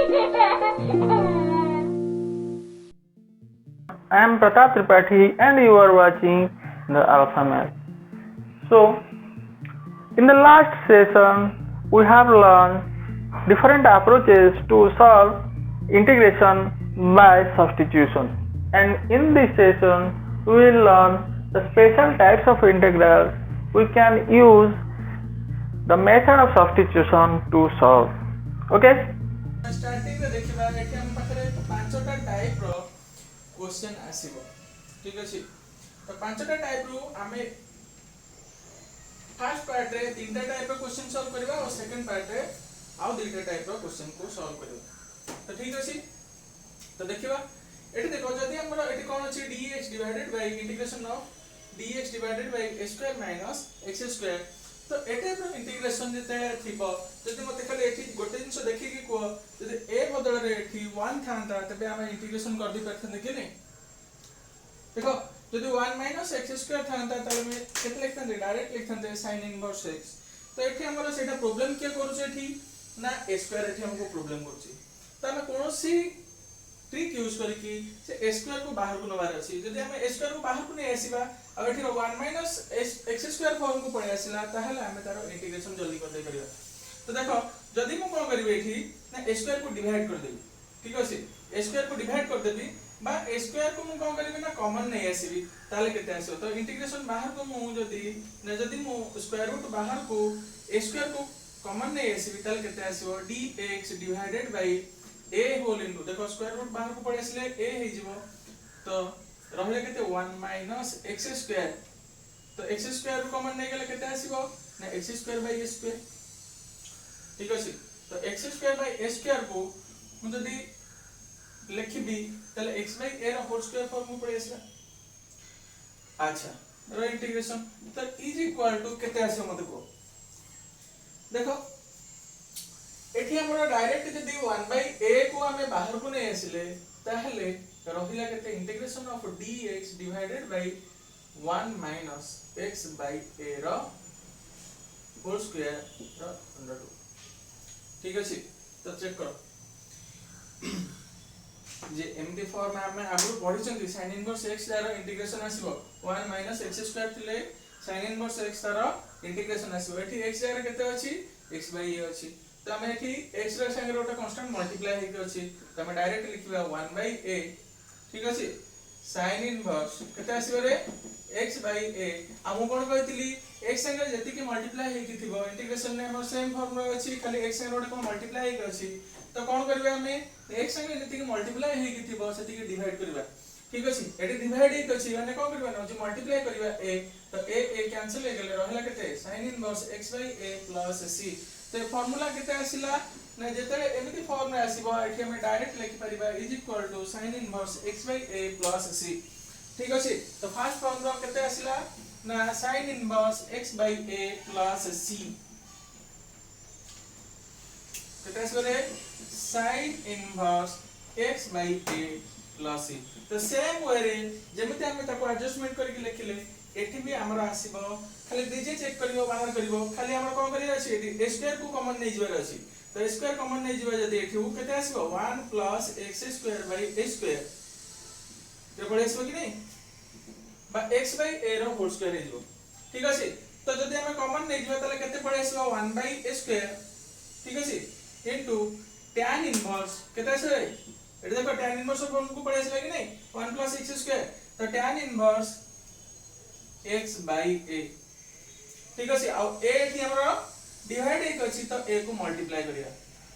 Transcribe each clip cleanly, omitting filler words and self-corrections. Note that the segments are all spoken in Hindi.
I am Pratap Tripathi and you are watching the Alpha Math. So, in the last session, we have learned different approaches to solve integration by substitution. And in this session, we will learn the special types of integrals we can use the method of substitution to solve. Okay? Starting रे देखिबा एठी हम पाखरे पांचटा टाइप रो क्वेश्चन आसीबो ठीक अछि तो पांचटा टाइप रो हमें फर्स्ट पार्ट रे तीनटा टाइप रो क्वेश्चन सॉल्व करबा और सेकंड पार्ट रे आउ दुईटा टाइप रो क्वेश्चन को सॉल्व करबा तो ठीक अछि तो देखिबा एठी देखो जदी हमर एठी कोन अछि dx divided by integration of dx divided by a square minus x square तो एटे पर इंटीग्रेशन जते थिबो जदी मते खाली एठी गोटे जिंस देखि कि को जदी a बदल रे एठी 1 थांता तबे हम इंटीग्रेशन कर दी परथन कि नहीं देखो जदी 1 - x स्क्वायर थांता तबे हम केते लिखथन डायरेक्ट लिखथन sin इनवर्स x तो एठी हमर सेटा प्रॉब्लम के करू छै एठी ना a स्क्वायर एठी हमको प्रॉब्लम करछि त हम कोनोसी ट्रिक यूज करके से a स्क्वायर को बाहर को नबार अछि जदी हम a स्क्वायर को बाहर को नै आसीबा अब एठी 1 - x स्क्वायर फॉर्म को पळे आसिला ताहले हम तारो इंटीग्रेशन जल्दी कर दे करिया तो देखो जदी मु कोन करबे एठी ना a स्क्वायर को डिवाइड कर देबी ठीक अछि a स्क्वायर को डिवाइड कर देबी बा a स्क्वायर को मु कोन करबी ना कॉमन नै आसीबी ताले केते आसो तो इंटीग्रेशन बाहर को मु जदी मु स्क्वायर रूट बाहर को a स्क्वायर को कॉमन नै आसीबी ताले केते आसीबो dx divided by a whole into देखो स्क्वायर रूट बाहर को पड़े असले a हे जिवो तो रहले केते 1 - x स्क्वायर तो x स्क्वायर को कॉमन नै गेले केते आसीबो ना x square by a square ठीक अछि तो x square by a square को मु जदी लिखबी तले x बाय a रो होल स्क्वायर फॉर्म में पड़े असला अच्छा रो इंटीग्रेशन तो इज इक्वल टू केते आसीबो मते को देखो एठी हमर डायरेक्ट जदी 1/a को हमें बाहर को नै आसिले ताहले रहिला केते integration of dx divided by 1 - x / a रो होल स्क्वायर रो अंडर रूट ठीक अछि तो चेक करो जे एमडी फॉर्म में आगु पढि चंती sin इनवर्स x रो इंटीग्रेशन आसीबो 1 - x स्क्वायर थिले sin इनवर्स x रो इंटीग्रेशन आसीबो एठी x रे केते अछि x / a अछि तो हम एठी x रे संगे रोटा कांस्टेंट मल्टीप्लाई हे के अछि तो हम डायरेक्ट लिखबा 1/a ठीक अछि sin इनवर्स केते आसीबो रे x / a हम कोन कहतिली x संगे जति के मल्टीप्लाई हे कि थिबो इंटीग्रेशन ने हमर सेम फॉर्म रे अछि खाली x संगे रोटा को मल्टीप्लाई हे के अछि तो कोन करबा हमें x संगे जति के मल्टीप्लाई हे कि थिबो सेति के डिवाइड करबा ठीक अछि एटी डिवाइड हे अछि माने कोन करबा न जे मल्टीप्लाई करबा a तो a कैंसिल हे गेले रहला केते sin inverse x / a + c तो फार्मूला केते आसिला ना जेते एमिति फॉर्म रे आसीबो एठी हम डायरेक्ट लिखि परिबा is equal to sin inverse x / a + c ठीक अछि तो फर्स्ट फॉर्मूला केते आसिला ना sin inverse x / a + c केते आसिबो रे sin inverse x / a + c तो सेम वे रे जेमिति हम ताको एडजस्टमेंट करके लिखिले एठी भी हमरा आसीबो खाली डीजे चेक करियो बाहर करियो खाली हमरा कोन करियो अछि एठी a स्क्वायर को कॉमन नै जिबार अछि तो a स्क्वायर कॉमन नै जिबा जदी एठी उ केते आसीबो 1 + x square by a square जे पड़े आसीबो कि नै बा x बाय a रो होल स्क्वायर हिजो ठीक अछि तो जदी हम कॉमन नै जिबा तले केते पड़े आसीबो 1/a स्क्वायर ठीक अछि इनटू tan इनवर्स केते आसे एठी देखो tan इनवर्स फॉर्म को पड़े आसीला कि नै 1 + x स्क्वायर तो tan इनवर्स x / a ठीक अछि आ a थी हमरा डिवाइड एक अछि तो a को मल्टीप्लाई करिया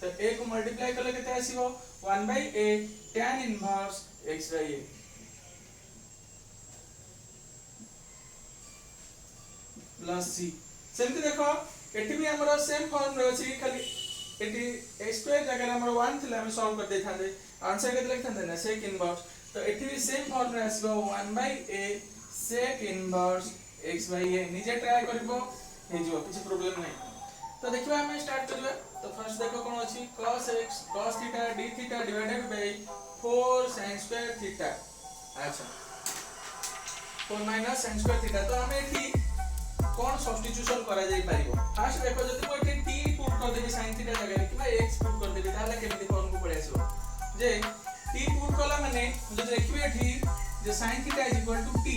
तो a को मल्टीप्लाई करले केते आसीबो 1/a tan inverse x / a plus c सेमति देखो एठी भी हमरा सेम फॉर्म रे अछि खाली एठी x स्क्वायर जगह हमरा 1 थिला हम सॉल्व कर देथांदे आंसर केते लिखथांदे ना sec इनवर्स तो एठी भी सेम फॉर्म रे आसीबो 1/a sec inverse x / a निजे ट्राई करबो हे जो किछ प्रॉब्लम नै तो देखिबा हम स्टार्ट करबा तो फर्स्ट देखो कोन अछि cos x cos theta d theta divided by 4 sin square theta अच्छा 4 - sin स्क्वायर थीटा तो हम एठी कोन सब्स्टिट्यूशन करा जाई पारिबो फर्स्ट देखो जति मो एठी t पुट कर देबी sin थीटा जगह कि x पुट कर देबी ताले केमिति फॉर्म को पड़े जे t पुट कला माने जब देखिबे एठी जे sin theta is equal to t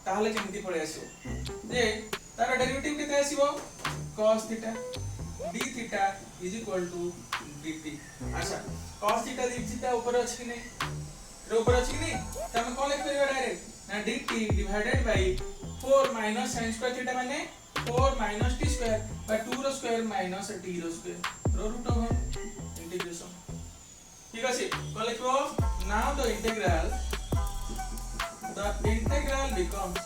ताहले केमती पळे आसीबो जे तार डेरिवेटिव केते आसीबो cos theta d theta is equal to dt। अच्छा cos थीटा d थीटा ऊपर अछि कि नै रे ऊपर अछि कि नै त हम कोन लिख परिबा डायरेक्ट ना dt divided by 4 minus sin square theta माने 4 माइनस t स्क्वायर बाय 2 रो स्क्वायर माइनस t रो स्क्वायर रो रूट ओवर इंटीग्रेशन। ठीक अछि कोन लिखबो नाउ द इंटीग्रल becomes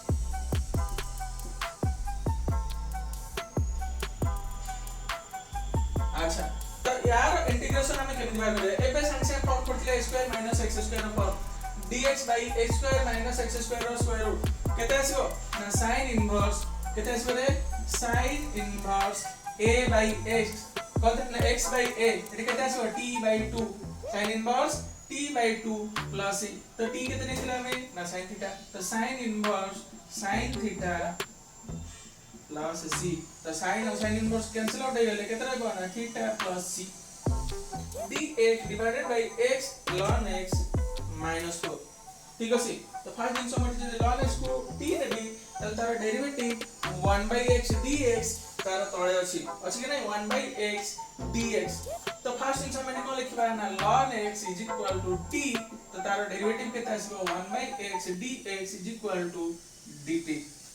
अच्छा तो यार इंटीग्रेशन हमें केमि बाय करे एबे संख्या फॉर्म पड़तिले x² - x² रो फॉर्म dx / x² - x² रो स्क्वायर रूट केते आसीबो ना sin इनवर्स केते आसीबो रे sin इनवर्स a / x कहते ना x / a एटी केते आसीबो t/2 sin inverse t/2 plus e तो t केते नेथिला हमें ना sin थीटा तो sin inverse sin theta plus c तो sin और sin इनवर्स कैंसिल आउट हो गेले केते रहबो ना theta plus c dx divided bye x ln x minus 4। ठीक अछि तो फर्स्ट दिन समझ जे ln x को t देबी त तार डेरिवेटिव 1/x dx तार तळे अछि कि नै 1/x dx तो फर्स्ट दिन समझ को लिखबा ना ln x = t तो तार डेरिवेटिव केते आसीबो 1/x dx = dt।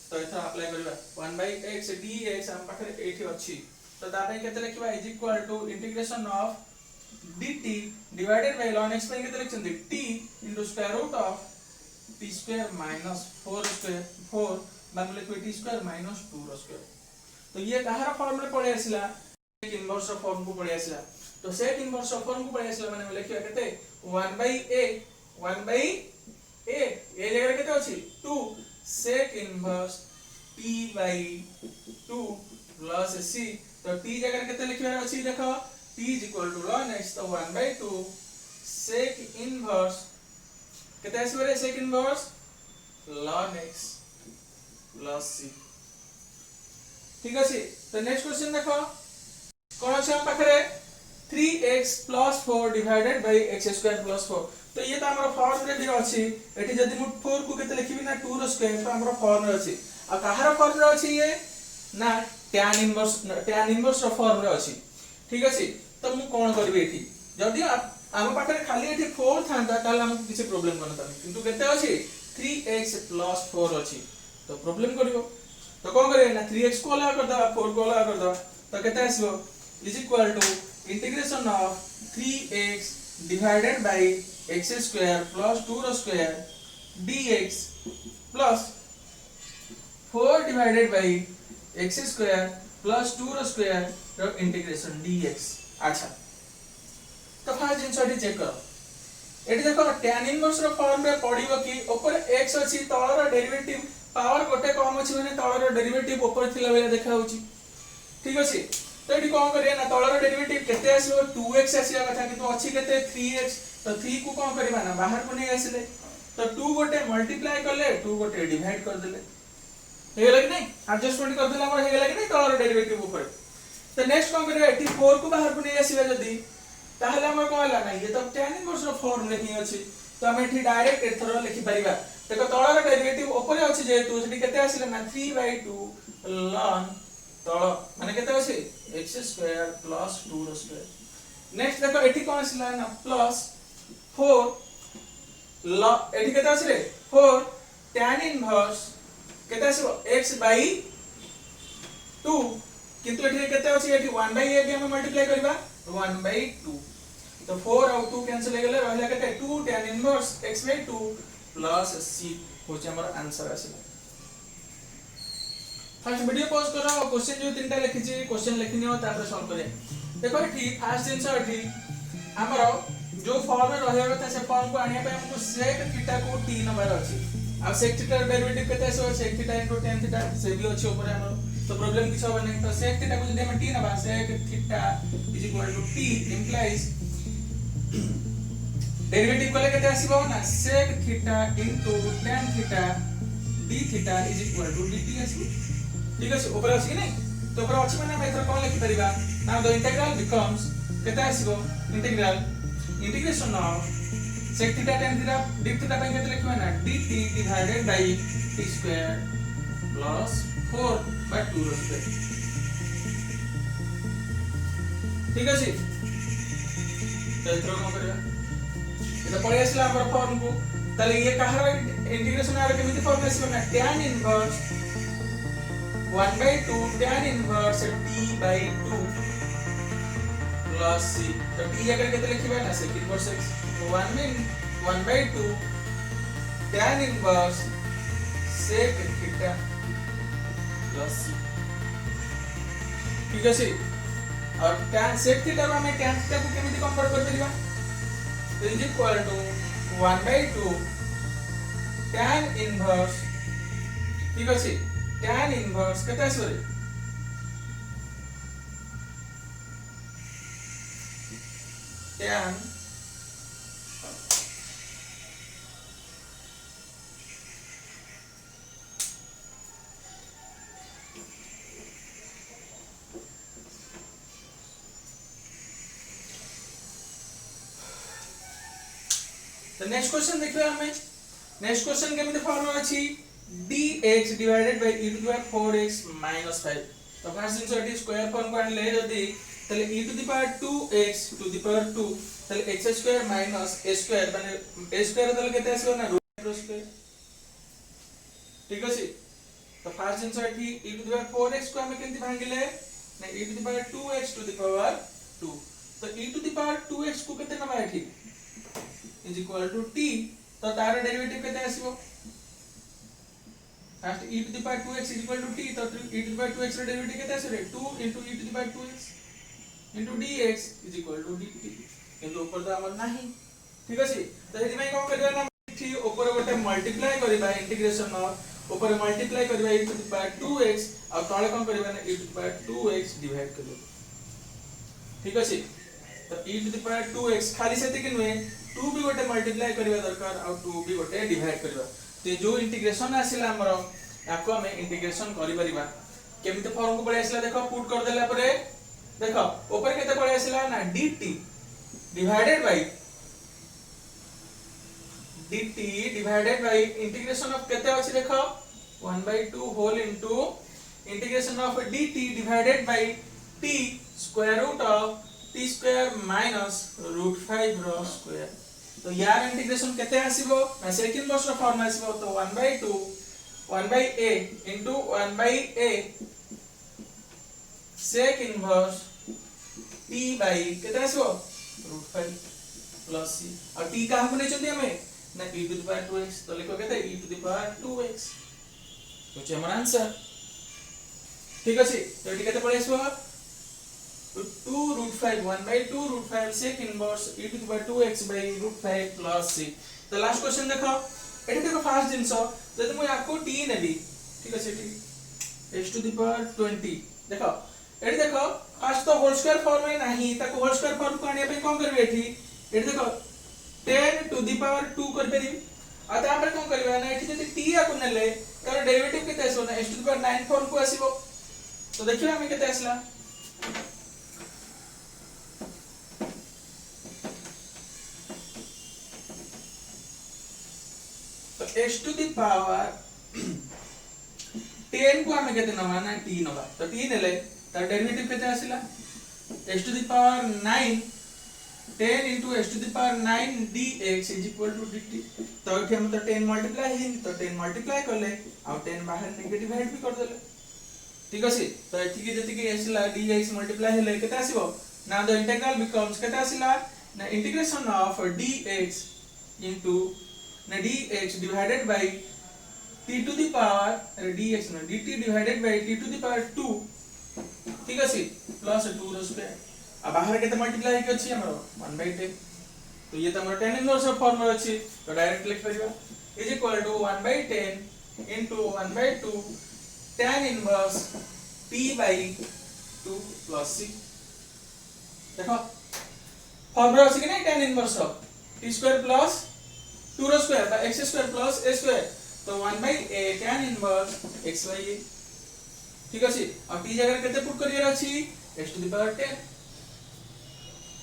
तो एथा अप्लाई करबा 1/x dx हम पाखरे एठी अछि तो तापे केते लिखबा integration of dt divided bye ln x पे केते लिखछन t into square root of t square minus 4 square 4 मतलब लिखबे t square minus 2 रो स्क्वायर। तो ये कहार फॉर्म रे पळे आसिला सेक इनवर्स ऑफ फॉर्म को पळे आसिला तो सेक इनवर्स ऑफ फॉर्म को पळे आसिला माने लिखिया केते 1/a ए जगह केते अछि 2 sec inverse t/2 plus c तो t जगह केते लिखिया अछि देखो t = ln x तो 1/2 sec इनवर्स केते आसी रे sec inverse ln x plus c। ठीक अछि तो नेक्स्ट क्वेश्चन देखो कोन अछि हम पाखरे 3x + 4 डिवाइडेड बाय x² + 4 तो ये तो हमर फॉर्म रे भी अछि एठी जदी मु 4 को केते लिखिबी ना 2 रो स्क्वायर तो हमर फॉर्म रे अछि आ कहार फॉर्म रे अछि ये ना tan इनवर्स रो फॉर्म रे अछि। ठीक अछि तो मु कोन करबी एठी जदी हम पाखरे खाली एठी 4 थांता ताले हम किछि प्रॉब्लम करता किंतु केते अछि 3x + 4 अछि तो प्रॉब्लम करिवो तो कोन करे ना 3x को अलग कर दबा 4 को अलग कर दबा तो केते आसीबो = integration of 3x divided by x² + 2 रो square dx plus 4 divided by x² + 2 रो स्क्वायर रो इंटीग्रेशन dx। अच्छा तो फर्स्ट जिंसटी चेक करो एटी देखो tan इनवर्स रो फॉर्म रे पडिबो कि ऊपर x अछि तळ रो डेरिवेटिव पावर गोटे कम अछि माने तळ रो डेरिवेटिव ऊपर थिला बेले देखा होछि। ठीक अछि तो एटी कोन करिया ना तळ रो डेरिवेटिव केते आसीबो 2x आसीया कथा किंतु अछि केते 3x तो 3 को कोन करबा ना बाहर को नै आसीले तो 2 गोटे मल्टीप्लाई करले 2 गोटे डिवाइड कर देले हे गेला कि नै एडजस्टमेंट कर देला हमर हे गेला कि नै तळ रो डेरिवेटिव ऊपर। तो नेक्स्ट कोन करिया एटी 4 को बाहर को नै आसीबा जदी ताहले हमर कोन हला ना ये तो tan इनवर्स रो फॉर्म रे ही अछि तो हम एठी डायरेक्ट एथरो लिखि परिबा देखो तळ रो डेरिवेटिव ऊपर अछि जे तू सेठी केते आसीले ना 3/2 ln तळ माने केते अछि x² + 2 रो स्क्वायर। नेक्स्ट देखो एठी कोन आसीला ना प्लस 4 ल एठी केते आसीले 4 tan इनवर्स केते आसीबो x/2 किंतु एठी केते अछि एठी 1/a के हम मल्टीप्लाई करबा 1/2 तो 4 और 2 कैंसिल हो गेले रहला केते 2 tan inverse x/2 plus c होचे हमर आंसर आसीला। फर्स्ट वीडियो पॉज करो और क्वेश्चन जो तीनटा लिखि छी क्वेश्चन लिखिनियो तापर सॉल्व करे देखो एठी फर्स्ट जिंस एठी हमरो जो फॉर्म में रहबा कथा से फॉर्म को आनिया पे हमको sec थीटा को t नंबर अछि आ sec थीटा डेरिवेटिव केते आसे sec थीटा * tan थीटा से भी अछि ऊपर हमरो तो प्रॉब्लम किछ होबा नै तो sec थीटा को जदि हम t नबा sec theta = t implies derivative कोले केते आसीबो ना sec theta * tan theta d theta = dt आसी। ठीक अछि ऊपर अछि कि नै तो ऊपर अछि माने हम एथर कोन लिखि परिबा नाउ द इंटीग्रल बिकम्स केते आसीबो integral integration of sec theta tan theta d theta पे केते लिखबा ना dt divided by t square plus 4 by 2 square ठीक अछि तो इतरो को करबा এটা পড়ে আসলে আমার ফর্ম को তাহলে ये কাহার इंटीग्रेशन আর কেমিতি ফর্ম আসবে না tan inverse 1/2 tan inverse t/2 plus c तो t अगर केते लिखबा ना sec इनवर्स x तो 1/2 tan inverse sec theta plus c ठीक है और tan sec थीटा में हमें tan थीटा को केमिति कन्वर्ट कर देबा तो is equal to 1/2 tan inverse ठीक है tan इनवर्स केते आसबे tan तो नेक्स्ट क्वेश्चन देखिए हमें नेक्स्ट क्वेश्चन केमिति फॉर्म अछि dx divided by e to the power 4x - 5 तो फर्स्ट दिन एटी स्क्वायर फॉर्म को आनले जदी तले e to the power 2x to the power 2 तले x square minus a square माने a स्क्वायर तले केते आसीबो ना रूट स्क्वायर ठीक अछि तो फर्स्ट दिन एटी e to the power 4x को हमें केंति भांगिले ना e to the power 2x to the power 2 तो e to the power 2x को केते नबा एठी is equal to t तो तार डेरिवेटिव केते आसीबो first e to the power 2x is equal to t तो e to the power 2x रो डेरिवेटिव केते आसीबो 2 into e to the power 2x into dx is equal to dt किंतु ऊपर तो हमर नाही ठीक अछि तो हेदि में कोन करबा ना थी ऊपर गोटे मल्टीप्लाई करबा इंटीग्रेशन ऑफ ऊपर मल्टीप्लाई करबा e to the power 2x और तळे कोन करबा ना e to the power 2x divide करबा ठीक अछि तो e to the power 2x खाली सेति कि नुए 2 भी गोटे मल्टीप्लाई करबा दरकार और 2 भी गोटे डिवाइड करबा तो जो इंटीग्रेशन आसिला हमरो याको हमें इंटीग्रेशन करि परिबा केमिते फॉर्म को पड़े आसिला देखो पुट कर देला परे देखो ऊपर केते पड़े आसिला ना dt divided by integration of केते अछि देखो 1/2 whole into integration of dt divided by t square root of t square minus √5 रो स्क्वायर तो यार इंटीग्रेशन केते आसीबो ना सेकंड बॉक्स रो फॉर्म आसीबो तो 1/2 1/a into 1/a sec inverse t by केते आसीबो √5 प्लस c और t का हमने चंदी हमें ना e to the power 2x तो लिखो केते e to the power 2x तो छै हमर आंसर ठीक अछि तो एटी केते पड़े आसीबो 2 √5 1/2 √5 sec inverse e to the power 2x by √5 plus c तो लास्ट क्वेश्चन देखो एठी देखो फर्स्ट जिंसो जदि मु याको t नेबी ठीक अछि एठी x to the power 20 देखो एठी देखो फर्स्ट तो होल स्क्वायर फॉर्म में नाही ताको होल स्क्वायर फॉर्म को आनिया पे कोन करबे एठी देखो 10 to the power 2 कर पेरी आता हमरे कोन करबा ना एठी जदि t या को नेले तार डेरिवेटिव केते आसो ना x to the power 9 form को आसीबो तो देखियो हमें केते आसला तो x to the power 10 को हमें केते नवा ना t नवा तो t नेले तार डेरिवेटिव केते आसिला x to the power 9 10 into x to the power 9 dx is equal to dt तो एठी हम तो 10 मल्टीप्लाई हिन तो 10 मल्टीप्लाई करले और 10 बाहर नेगेटिव डिवाइड भी कर देले ठीक अछि तो एठी के जति के आसिला dx मल्टीप्लाई हेले केते आसीबो now the integral becomes केते आसिला ना इंटीग्रेशन ऑफ dx into ना dx divided by t to the power dx ना dt divided by t to the power 2 ठीक अछि प्लस 2 रो स्क्वायर अब बाहर केते मल्टीप्लाई के अछि हमरो 1/10 तो ये त हमरो tan इनवर्स फॉर्म में अछि तो डायरेक्ट लिख परिबा is equal to 1/10 into 1/2 tan inverse t by 2 plus c देखो फॉर्म रो अछि कि नै tan inverse of t square plus 2 रो स्क्वायर बा x square plus a square तो 1/a tan inverse x by a ठीक अछि और t जगह केते पुट करियर अछि x to the power 10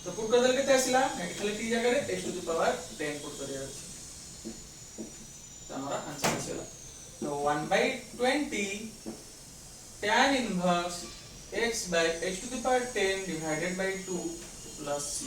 तो पुट कर देले केते आसिला खाली t जगह रे x to the power 10 put करिया अछि तो हमरा आंसर आसिला तो 1/20 tan inverse x by x to the power 10 divided by 2 plus c